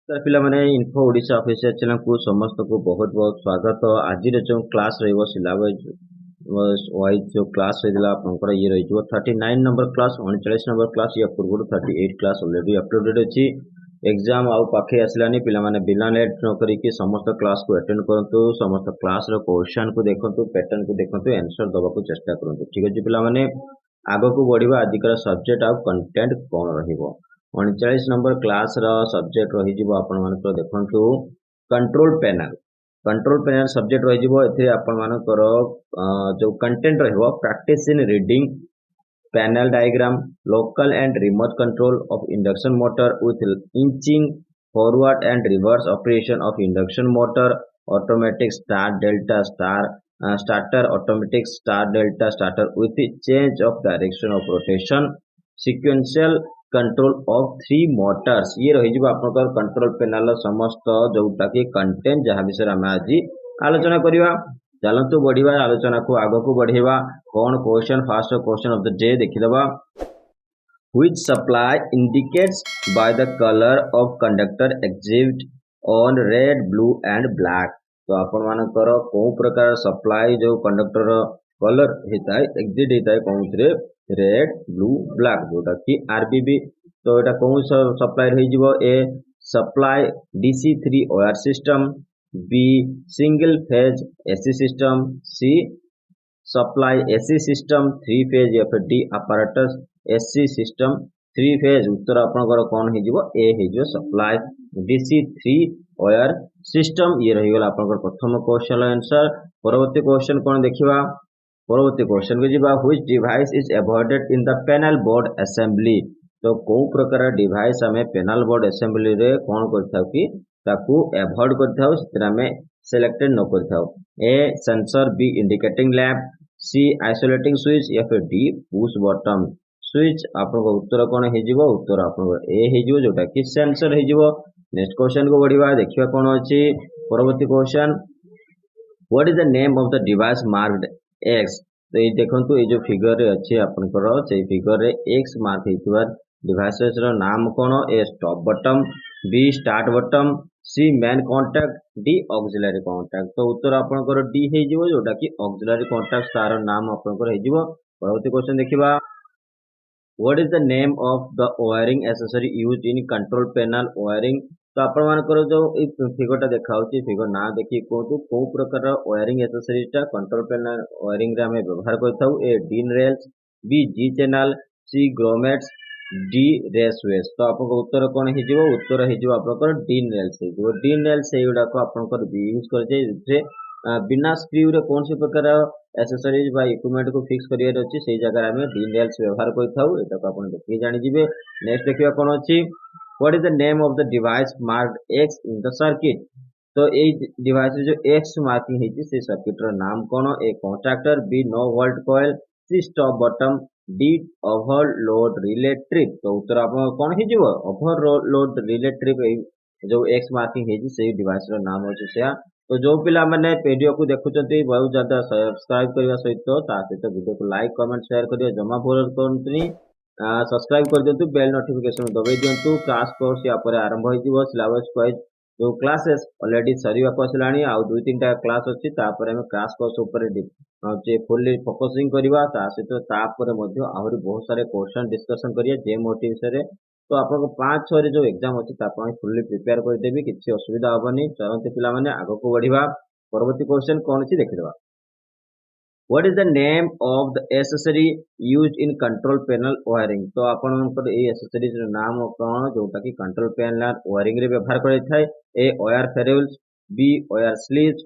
तर पिला माने इन्फो ओडिशा ऑफिशियल चैनल को समस्त को बहुत बहुत स्वागत। आज जो क्लास रहिबो सिलेबस वाइज जो क्लास रहिला आपनकर ये रहिजो 39 नंबर क्लास 39 नंबर क्लास या पूर्व 38 क्लास ऑलरेडी अपलोडेड अछि। एग्जाम आउ पाखे आसलानी पिला माने बिना लेट न करी कि समस्त क्लास को अटेंड करंतु, समस्त क्लास रो क्वेश्चन को देखंतु, पैटर्न को देखंतु, आंसर दबा को चेष्टा करंतु। ठीक अछि पिला माने आगो को बढ़िबा आजिकर सब्जेक्ट आउ कंटेंट कोन रहिबो। 39 नंबर क्लास रा सब्जेक्ट रही आपण मानकर देखंतु control panel. Control panel subject रही एथे आपण मानकर जो कंटेंट रहबो practice in reading panel diagram, local and remote control of induction motor with inching forward and reverse operation of induction motor, automatic star delta star starter, automatic star delta starter with change of direction of rotation, sequential control of 3 Motors. ये रही आपनकर control panel समस्त जोटा कि content जहाँ विषय आम आज आलोचना करवा। चलतु बढ़िया आलोचना को आग को बढ़ेवा। कौन question first question of the day देखिदबा। Which supply indicates by the colour of conductor exit on red blue and black. तो आपण मानकर को प्रकार सप्लाई जो कंडक्टर कलर होता है एग्जिट होता है कौन रे रेड ब्लू ब्लैक जोटा कि आरबीबी। तो यहाँ कौन सप्लाई रही A supply DC3 wire system, B single phase AC system, C supply AC system 3 phase या फिर D apparatus AC system 3 phase. उत्तर आपनकर कौन हो ए हो सप्लाई DC3 वायर सिस्टम। ये रहीगला आपनकर प्रथम क्वेश्चन आंसर। परवर्ती क्वेश्चन कौन देखिबा। परवर्ती क्वेश्चन को जीवा which device is avoided in the panel board assembly. तो को प्रकार डिवाइस आमे पैनल बोर्ड असेंबली रे कौन करथाउ कि ताकू अवॉइड करथाउ सितरा में सिलेक्टेड न करथाउ। A sensor, B indicating lamp, C isolating switch या फिर डी पुश बटन स्विच। आपनको उत्तर कौन हो उत्तर आपनको ए हो जोटा कि सेंसर हो। नेक्स्ट क्वेश्चन को बढ़िया देखिबा कौन अछि। परवर्ती question what is the name of the device marked x. तो ये देखंतु ये जो फिगर रे अछि आपनकर से फिगर रे एक्स मार्क हेतुवा डिवाइस रो नाम कोन। A stop button, B start button, C main contact, D auxiliary contact. तो उत्तर आपनकर डी हे जिवो जोटा कि ऑक्सिलरी कांटेक्ट तार नाम आपनकर हे जिवो। परवर्ती क्वेश्चन देखिबा what is the name of the wiring accessory used in control panel wiring. तो आपण मानकर जो फिगर देखा फिगर ना देखिए कहतु को प्रकार wiring accessories control panel wiring रे हमें व्यवहार करथाउ। ए dean rails, B G channel, C grommets, D रेसवेस। तो आपको उत्तर कौन हो उत्तर हो आपनकर डीन रेल्स हो। डीन रेल्स एगुड़ा को आपनकर यूज कर बिना स्क्रू रे कौन सी प्रकार एक्सेसरीज बा इक्विपमेंट को फिक्स करियर अछि सेही जगह में डीन रेल्स व्यवहार करथाउ। एटा को आपण देखि जानि जिवे। नेक्स्ट देखिबा कोन अछि what is the name of the device marked X in the circuit. तो ए डिवाइस जो एक्स मार्किंग हेछि से सर्किट रो नाम कोन। A contactor, B no volt coil, C stop button, D overload relay trip. तो उत्तर आपण कोन हे जिवो ओवरलोड रिले ट्रिप जो एक्स मार्किंग हेछि से डिवाइस रो नाम होछि से। तो जो पिला माने वीडियो को देखुचंती बहुत ज्यादा सब्सक्राइब करबा सहित ता सहित वीडियो को लाइक कमेंट शेयर करियो जमा भूल करंतनी। सब्सक्राइब कर दियंतु, बेल नोटिफिकेशन दबाई दियंतु। क्लास कोर्स या पर आरंभ होई जिवो सिलेबस वाइज जो क्लासेस ऑलरेडी सरीवा पसलाणी आ दुई तीन टा क्लास अछि तापर हम क्लास कोर्स ऊपर जे फुल्ली फोकसिंग करबा ता सहित तापर मध्ये आहुरी बहुत सारे क्वेश्चन डिस्कशन करिया जे मोटी विषय रे। तो आपको 5-6 जो एग्जाम अच्छी फुल्ली प्रिपेयर करदेवी किसी असुविधा हेनी। चलते पिला माने आग को बढ़िया। परवर्ती क्वेश्चन कौन अच्छी देखिदबा what is the name of the accessory used in control panel wiring. तो आपनकर ए एक्सेसरीज नाम कौन जोटा कि कंट्रोल पैनल वायरिंग रे व्यवहार करथाय। A wire ferrules, B wire sleeves,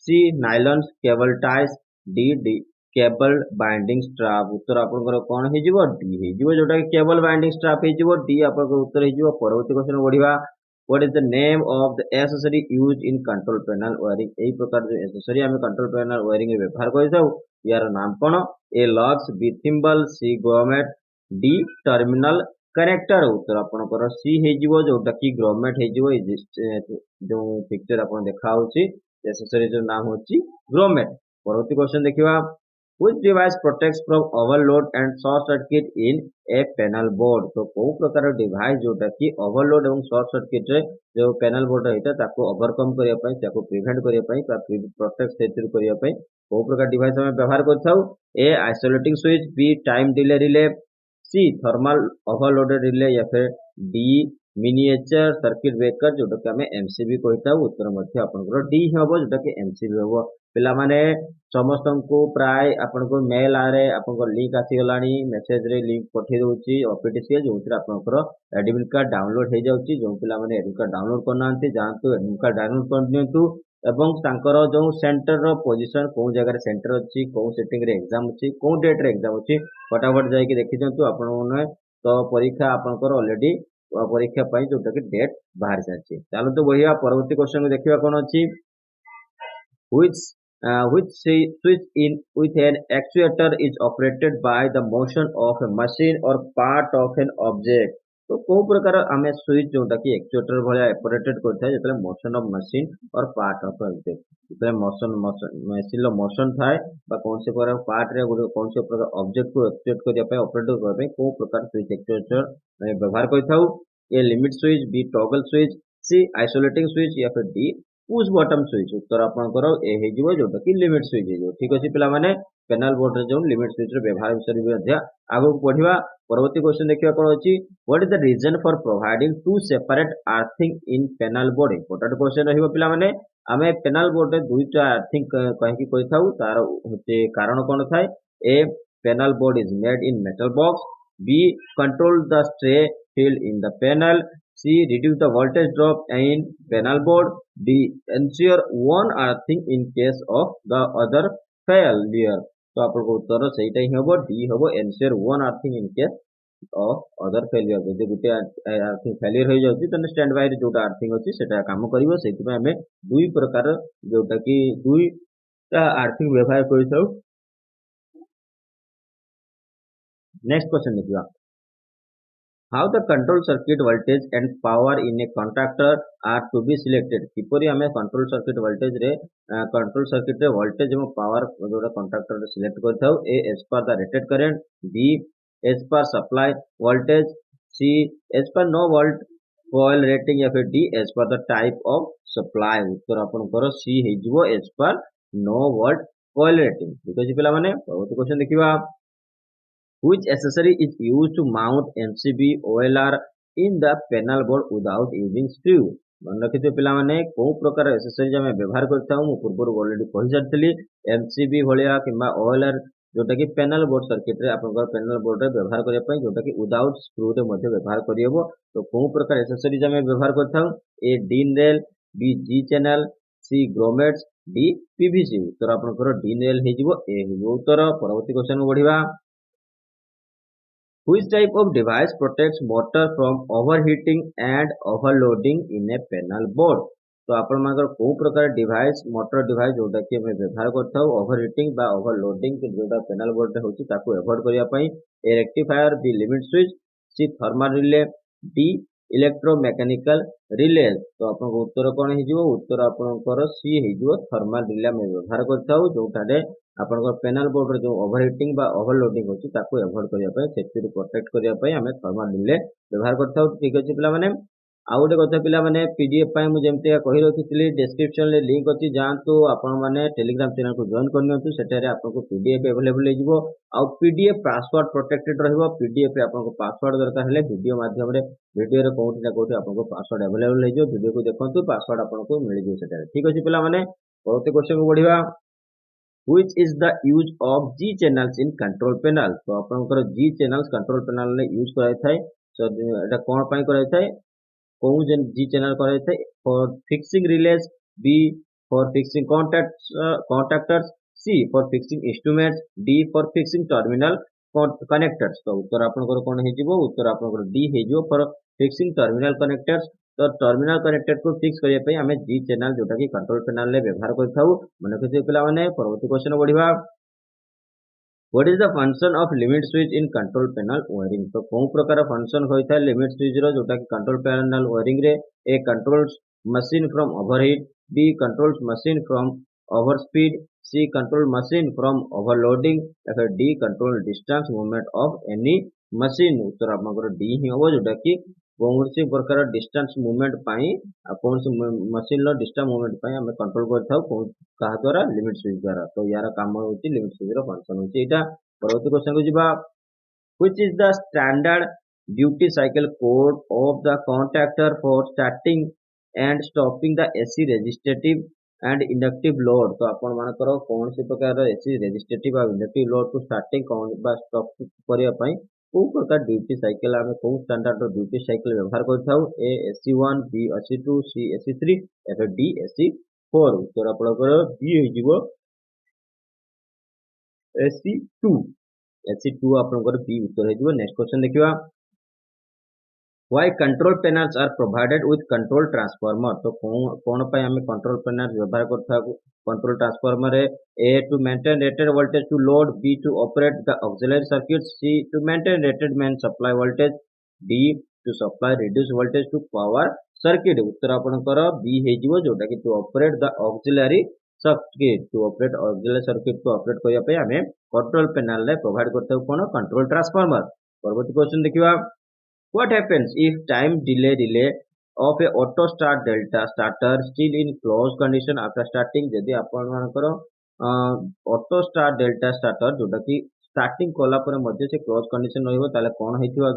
C nylon cable ties, D cable binding strap. उत्तर आपनकर कौन हो डी हो जोटा कि केबल बाइंडिंग स्ट्राप हो डी आपनकर उत्तर हो। परवर्ती क्वेश्चन बढ़िया what is the name of the accessory used in control panel wiring. एही प्रकार जो एक्सेसरी हम कंट्रोल पैनल वायरिंग रे व्यवहार करथाउ यार नाम कौन। ए लॉक्स, बी थिम्बल, सी ग्रोमेट, डी टर्मिनल कनेक्टर। उत्तर आपनकर सी हो जोटा कि ग्रोमेट हो। जो पिक्चर आपन देखा होची एक्सेसरी जो नाम होची ग्रोमेट। परवर्ती क्वेश्चन देखिबा Which device protects from overload and short circuit in a panel board? तो कोउ प्रकार डिवाइस जोटा कि ओवरलोड एवं शॉर्ट सर्किट रे जो पैनल बोर्ड रहता ताको ओवरकम करिया पई ताको प्रिवेंट करिया पई बा प्रोटेक्ट सेतिर करिया पई कोउ प्रकार डिवाइस हम व्यवहार करथाउ A isolating switch B time delay relay C thermal overloaded relay या फिर डी मिनिएचर सर्किट ब्रेकर जोटा कि हमें एमसीबी कहता उत्तर मध्य आपनकर डी हबो जोटा कि एमसीबी हबो पिला माने समस्त को प्राय आपनको मेल आरे आपनको लिंक आसी गलानी मेसेज रे लिंक पठे दोची ऑफिशियल जोतिर आपनकर एडमिट कार्ड डाउनलोड हे जाउची जो पिला माने एडमिट कार्ड डाउनलोड करनांती जानतु एडमिट कार्ड डाउनलोड कर दियंतु एवं तांकर जो सेंटर रो पोजीशन को जगह रे सेंटर अछि को सेटिंग रे एग्जाम अछि को डेट रे एग्जाम अछि फटाफट जाई के देखि दियंतु आपन माने तो परीक्षा आपनकर ऑलरेडी परीक्षा पाई जोटा कि डेट बाहर जाछि चालो तो बहिया परवर्ती क्वेश्चन को देखिबा कोन अछि which which switch in with an actuator is operated by the motion of a machine or part of an object तो को प्रकार आमे स्विच जोटा कि एक्चुएटर भलिया ऑपरेटेड करथाय जेतले मोशन ऑफ मशीन और पार्ट ऑफ ऑब्जेक्ट जेतले मोशन मशीन लो मोशन थाए बा कोन से प्रकार पार्ट रे कोन से प्रकार ऑब्जेक्ट को एक्चुएट करिया पे ऑपरेट करिया पे को प्रकार स्विच एक्चुएटर व्यवहार करथाउ A limit switch B toggle switch C isolating switch या फिर डी पुश बटन स्विच उत्तर आपनकर ए हे जिवो जोटा कि लिमिट स्विच हे जो ठीक अछि पिला माने पैनल बोर्ड रे जो लिमिट स्विच रे व्यवहार विषय भी अध्या आगो पढिबा परवर्ती क्वेश्चन देखिबा कोन अछि what is the reason for providing two separate earthing in panel board important question रहिबो पिला माने आमे पैनल बोर्ड रे दुईटा अर्थिंग कहि कि कहिथाउ तार होते कारण कोन थाए A panel board is made in metal box B control the stray field in the panel C. Reduce the voltage drop in panel board. D. Ensure one earthing in case of the other failure. तो आपको उत्तर सहीटा ही हबो D हबो ensure one earthing in case of other failure जदि गुटे earthing failure हो जाउची तने stand by रे जोटा earthing अछि सेटा काम करिवो सेति में हमें दुई प्रकार जोटा कि दुई earthing व्यवहार करिथाउ नेक्स्ट क्वेश्चन देखिबा How the control circuit voltage and power in a contactor are to be selected किपरि हमें control circuit voltage रे control circuit रे voltage एवं power जोटा contactor रे select करथाउ A as per the rated current B as per supply voltage C as per no volt coil rating या फिर D as per the type of supply उत्तर आपनकर C हे जिवो as per no volt coil rating ठीक अछि पिला माने परवर्ती question देखिबा Which accessory is used to mount MCB OLR in the panel board without using screw? मन रखिथे पिला माने को प्रकार एक्सेसरीज हम व्यवहार करता हूं पूर्व ऑलरेडी कहि जातली MCB भलिया किबा OLR जोटा कि पैनल बोर्ड सर्किट रे आपनकर पैनल बोर्ड रे व्यवहार करिया पई जोटा कि विदाउट स्क्रू रे मध्ये व्यवहार करियबो तो को प्रकार एक्सेसरीज हम व्यवहार करता हूं A DIN rail B G channel C grommets D PVC उत्तर आपनकर डीन रेल हे जिवो ए हे उत्तर परवर्ती क्वेश्चन को बढ़िबा Which type of device protects motor from overheating and overloading in a panel board? तो आपण मागर को प्रकार डिवाइस मोटर डिवाइस जोटा कि हम व्यवहार करता हूं ओवरहीटिंग बा ओवरलोडिंग के जोटा पैनल बोर्ड रे होची ताको अवॉइड करिया पई A rectifier B limit switch C thermal relay D electromechanical relay तो आपन उत्तर कोन हे जिवो उत्तर आपनकर सी हे जिवो थर्मल रिले हम व्यवहार करता हूं जोटा रे आपनकर पैनल बोर्ड रे जो ओवरहीटिंग बा ओवरलोडिंग होची ताको अवॉइड करिया पई सेफ्टी प्रोटेक्ट करिया पई हमें थर्मल रिले व्यवहार करता हूं ठीक अछि पिला माने आउ गोटे कथा पिला माने पीडीएफ पाई मु जेमते कहि रखितली डिस्क्रिप्शन ले लिंक अछि जानतो आपण माने टेलीग्राम चैनल को जॉइन करनियंतु सेटारे आपनको पीडीएफ अवेलेबल हे जिवो आउ पीडीएफ पासवर्ड प्रोटेक्टेड रहइबो पीडीएफ रे आपनको पासवर्ड दरकार हेले वीडियो माध्यम रे वीडियो रे कोठी ना कोठी आपनको पासवर्ड अवेलेबल हे जिवो वीडियो को देखंतु पासवर्ड आपनको मिल जिवो सेटारे ठीक अछि पिला माने बहुते क्वेश्चन को बढ़िबा which is the use of G channels in control panel तो आपनकर G channels control panel ले यूज कराय थाय सो एटा कोन पई कराय थाय को G channel कराय थाय for fixing relays B for fixing contactors C for fixing instruments D for fixing terminal connectors तो उत्तर आपनकर कोन हे जिवो उत्तर आपनकर D हे जिवो for fixing terminal connectors तो टर्मिनल कनेक्टेड को फिक्स करिया पई हमें जी चैनल जोटा कि कंट्रोल पैनल ले व्यवहार करथाउ मन के पिला माने परवर्ती क्वेश्चन बढ़िबा what is the function of limit switch in control panel wiring तो को प्रकार फंक्शन होइथा लिमिट स्विच रो जोटा कि कंट्रोल पैनल वायरिंग रे A controls machine from overheat B controls machine from over speed C control machine from overloading या फिर D control distance movement of any machine. उत्तर आपंकर डी ही हम जोटा कि कौन सी प्रकार डिस्टेंस मूवमेंट कौन सी मशीन डिस्टेंस मूवमेंट आम कंट्रोल क्या द्वारा लिमिट स्विच द्वारा। तो यार काम होची लिमिट स्विच फंक्शन होची एटा। परवर्ती क्वेश्चन को जीवा, which is the standard duty cycle code of the contactor for starting and stopping the AC resistive and inductive load। तो आपण मानकर कौन सी प्रकार AC resistive और inductive load को starting कौन बा stop करिया पई को प्रकार ड्यूटी साइकिल आमे को स्टैंडर्ड ड्यूटी साइकिल व्यवहार करथाउ। ए AC1, बी AC2, सी AC3 या फिर डी AC4। उत्तर आपनकर बी हो जिवो AC2। AC2 आपनकर बी उत्तर हो जिवो। नेक्स्ट क्वेश्चन देखिबा, why control panels are provided with control transformer। तो कौन पे हमें कंट्रोल पैनल व्यवहार करता है कंट्रोल ट्रांसफार्मर है। A to maintain rated voltage to load, B to operate the auxiliary circuit, C to maintain rated main supply voltage, D to supply reduce voltage to power circuit. उत्तर आपनकर B हे जिवो जोटा कि to operate the auxiliary circuit. To operate auxiliary circuit को ऑपरेट करिया पे हमें कंट्रोल पैनल रे प्रोवाइड करते कोन कंट्रोल ट्रांसफार्मर। परवर्ती क्वेश्चन देखिबा, what happens if time delay of a auto start delta starter still in closed condition after starting। जदि आपण मानकर ऑटो स्टार्ट डेल्टा स्टार्टर जोटा कि स्टार्टिंग कला पर मध्य से क्लोज कंडीशन रहइबो ताले कोन हेथिबा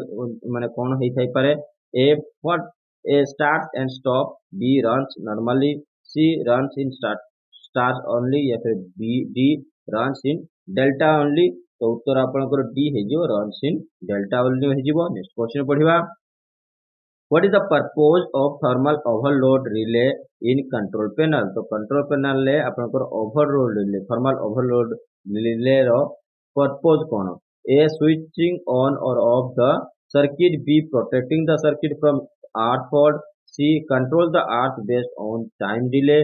माने कोन हेइ थाई पारे। A what a start and stop, B runs normally, C runs in start only या फिर B D runs in delta only. तो उत्तर आपनकर डी हे जो रन्स इन डेल्टा ओनली हे जिवो। नेक्स्ट क्वेश्चन पढिबा, what is the purpose of thermal overload relay in control panel. तो कंट्रोल पैनल ले आपनकर overload relay thermal overload relay रो पर्पस कोन। ए स्विचिंग ऑन और of the circuit, B protecting the circuit from earth fault, C control the earth based on time delay,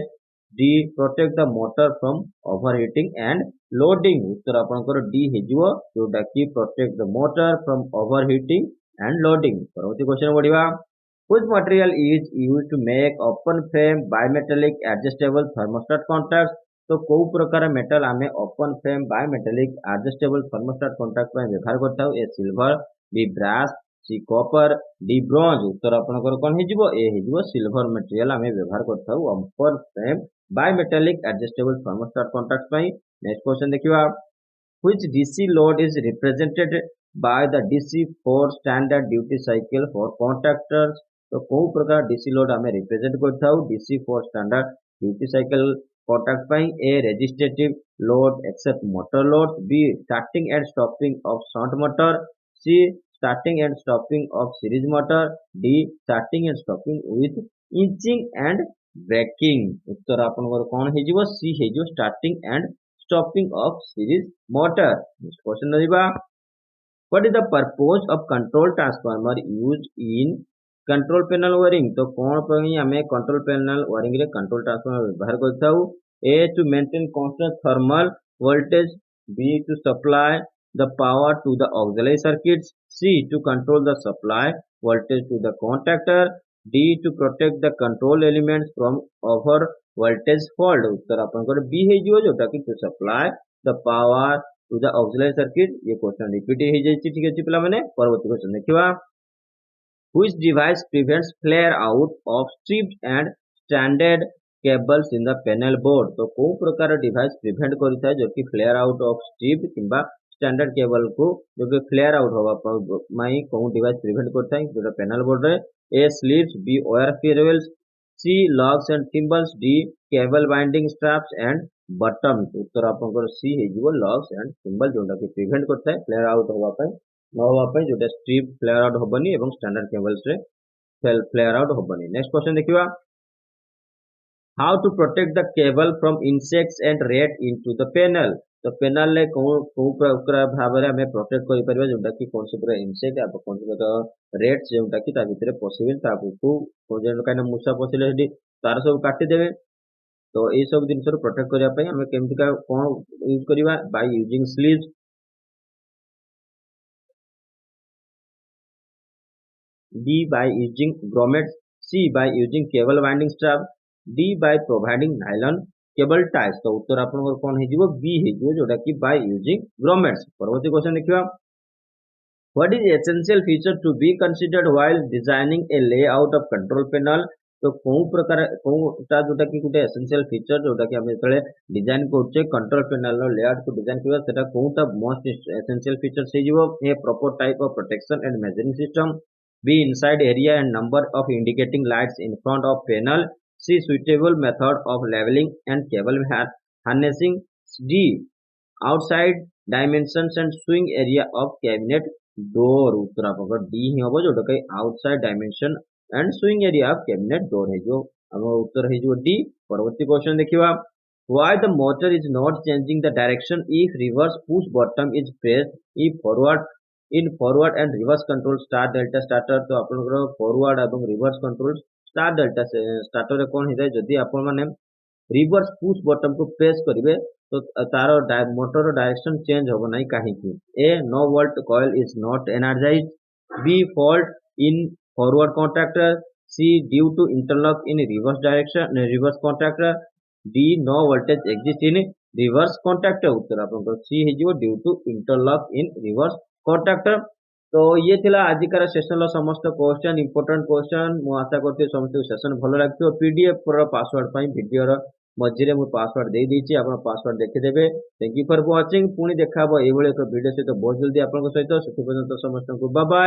D protect the motor from overheating and loading. उत्तर आपनकर D हे जिवो जोटा कि protect the motor from overheating and loading. परवर्ती question पढिबा, which material is used to make open frame bimetallic adjustable thermostat contacts। तो को प्रकार मेटल आमे open frame bimetallic adjustable thermostat contact में व्यवहार करता हूं। A silver, B brass, C copper, D bronze. उत्तर आपनकर कोन हे जिवो ए हे जिवो सिल्वर मटेरियल आमे व्यवहार करता हूं open frame bimetallic adjustable thermostat contact में। नेक्स्ट क्वेश्चन देखिबा, which DC load is represented by the DC4 standard duty cycle for contactors। तो को प्रकार DC लोड आमे रिप्रेजेंट करथाउ DC4 standard duty cycle contact पई। A resistive load except motor load, B starting and stopping of shunt motor, C starting and stopping of series motor, D starting and stopping with inching and braking. उत्तर आपनकर कोन हे जिवो C हे जो starting and stopping of series motor. Next question नदिबा, what is the purpose of control transformer used in control panel wiring. तो कौन पई हमें कंट्रोल पैनल वायरिंग रे कंट्रोल ट्रांसफार्मर व्यवहार करथाउ। A to maintain constant thermal voltage, B to supply the power to the auxiliary circuits, C to control the supply voltage to the contactor, D to protect the control elements from over voltage fault. उत्तर आपनकर B हे जिवो जोटा कि to supply the power to the auxiliary circuit. ये question repeat हे जायछि। ठीक अछि पिला माने परवर्ती क्वेश्चन देखिबा, which device prevents flare out of stripped and stranded cables in the panel board। तो को प्रकार डिवाइस प्रिवेंट करता है जो कि फ्लेयर आउट ऑफ स्ट्रिप्ड किंबा स्टैंडर्ड केबल को जो कि फ्लेयर आउट होगा माई को डिवाइस प्रिवेंट करता है जो पैनल बोर्ड रे। A sleeves, B wire cables, C locks and thimbles, D cable binding straps and buttons. उत्तर आपनकर सी हे जिवो लॉक्स एंड थिम्बल जोटा कि प्रिवेंट करता है फ्लेयर आउट होगा पे न होगा पे जोटा स्ट्रिप फ्लेयर आउट होबनी एवं स्टैंडर्ड केबल्स रे फ्लेयर आउट होबनी। नेक्स्ट क्वेश्चन देखिबा, how to protect the cable from insects and rat into the panel. तो पैनल ले को प्रकार भाबरे हमें प्रोटेक्ट करि परबा जोटा कि कोन से प्रकार इंसेक्ट आ कोन से प्रकार रेट्स जोटा कि ता भितरे पॉसिबल ता को जेन काइना मुसा पसिले हेडी तार सब काटि देबे। तो ए सब दिन सर प्रोटेक्ट करिया पई हमें केमति का कोन यूज करिबा by using sleeves, B by using grommets, C by using cable winding strap, D by providing nylon cable ties. तो उत्तर आपनकर कोन हे जिवो बी हे जिवो जोटा कि बाय यूजिंग ग्रोमेट्स। परवर्ती क्वेश्चन देखिबा what is essential feature to be considered while designing a layout of control panel. तो कोउ प्रकार कोउटा जोटा कि गुटे एसेंशियल फीचर जोटा कि हम जतले डिजाइन करछे कंट्रोल पैनल रो लेआउट को डिजाइन करबा सेटा कोउटा मोस्ट एसेंशियल फीचर से जिवो a proper type of protection and measuring system. B inside area and number of indicating lights in front of panel. C suitable method of leveling and cable harnessing. D outside dimensions and swing area of cabinet door। उत्तर आपको D ही हम जोटा कि outside dimension and swing area of cabinet door है जो हम उत्तर है जो D. परवर्ती क्वेश्चन देखिबा why the motor is not changing the direction if reverse push button is pressed if forward in forward and reverse control start delta starter। तो आपनकर forward एवं reverse control star delta starter रे कोन हिदाय जदी आपन माने reverse push button को press करिवे तो तार मोटर डायरेक्शन चेंज होबो नै काहे कि A no volt coil is not energized. B fault in forward contactor. C due to interlock in reverse direction reverse contactor. D no voltage exist in reverse contactor. उत्तर आपन C हे जो due to interlock in reverse contactor. तो ये थिला आजिकार session रो समस्त question important question मु आशा करते समस्त सेशन भलो लागतो। पीडीएफ पर पासवर्ड पई वीडियो रो मझिरे मु पासवर्ड दे देछि आपण पासवर्ड देखि देबे। Thank you for watching. पुणी देखाबो एभले एक वीडियो सहित बहुत जल्दी आपन सहित सेति पर्यंत समस्त को बाय बाय।